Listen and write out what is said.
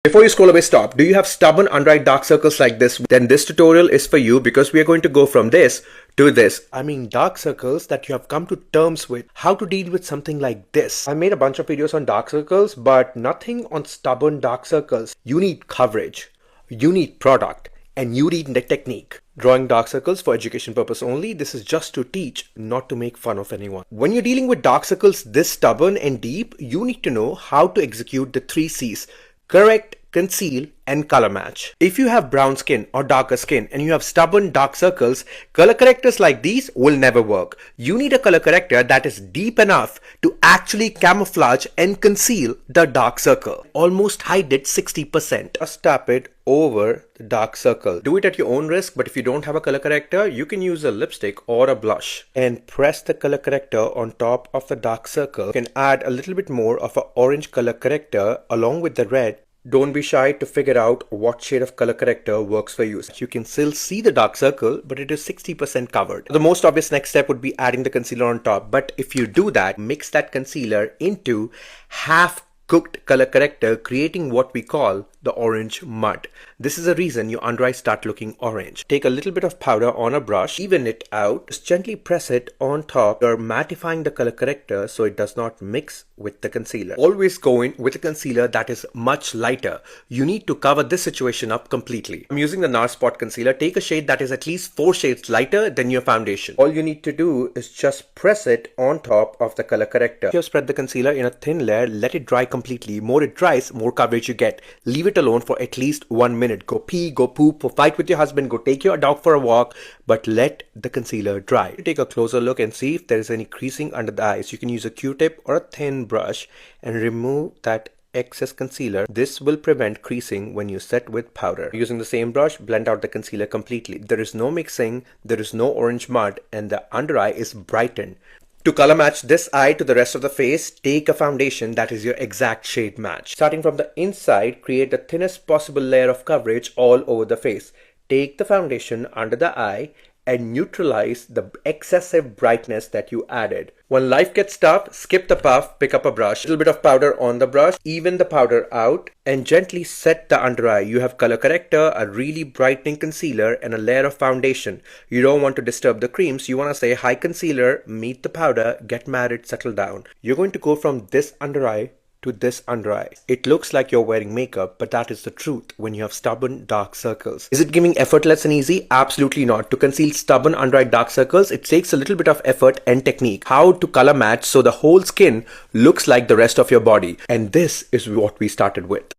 Before you scroll away, stop. Do you have stubborn under-eye dark circles like this? Then this tutorial is for you because we are going to go from this to this. I mean dark circles that you have come to terms with. How to deal with something like this. I made a bunch of videos on dark circles, but nothing on stubborn dark circles. You need coverage. You need product. And you need the technique. Drawing dark circles for education purpose only. This is just to teach, not to make fun of anyone. When you're dealing with dark circles this stubborn and deep, you need to know how to execute the 3 C's. Correct, conceal, and color match. If you have brown skin or darker skin and you have stubborn dark circles, color correctors like these will never work. You need a color corrector that is deep enough to actually camouflage and conceal the dark circle. Almost hide it 60%. Just tap it over the dark circle. Do it at your own risk, but if you don't have a color corrector, you can use a lipstick or a blush and press the color corrector on top of the dark circle. You can add a little bit more of an orange color corrector along with the red. Don't be shy to figure out what shade of color corrector works for you. You can still see the dark circle, but it is 60% covered. The most obvious next step would be adding the concealer on top. But if you do that, mix that concealer into half-cooked color corrector, creating what we call the orange mud. This is the reason your under eyes start looking orange. Take a little bit of powder on a brush, even it out, just gently press it on top. You're mattifying the color corrector so it does not mix with the concealer. Always go in with a concealer that is much lighter. You need to cover this situation up completely. I'm using the NARS Spot Concealer. Take a shade that is at least 4 shades lighter than your foundation. All you need to do is just press it on top of the color corrector. You spread the concealer in a thin layer, let it dry completely. More it dries, more coverage you get. Leave it alone for at least 1 minute. Go pee, go poop, or fight with your husband, go take your dog for a walk, but let the concealer dry. Take a closer look and see if there is any creasing under the eyes. You can use a Q-tip or a thin brush and remove that excess concealer. This will prevent creasing when you set with powder. Using the same brush, blend out the concealer completely. There is no mixing, there is no orange mud, and the under eye is brightened. To color match this eye to the rest of the face, take a foundation that is your exact shade match. Starting from the inside, create the thinnest possible layer of coverage all over the face. Take the foundation under the eye and neutralize the excessive brightness that you added. When life gets tough, skip the puff, pick up a brush, a little bit of powder on the brush, even the powder out, and gently set the under eye. You have color corrector, a really brightening concealer, and a layer of foundation. You don't want to disturb the creams. You want to say, hi concealer, meet the powder, get married, settle down. You're going to go from this under eye to this under eye. It looks like you're wearing makeup, but that is the truth when you have stubborn dark circles. Is it giving effortless and easy? Absolutely not. To conceal stubborn under eye dark circles, it takes a little bit of effort and technique. How to color match so the whole skin looks like the rest of your body. And this is what we started with.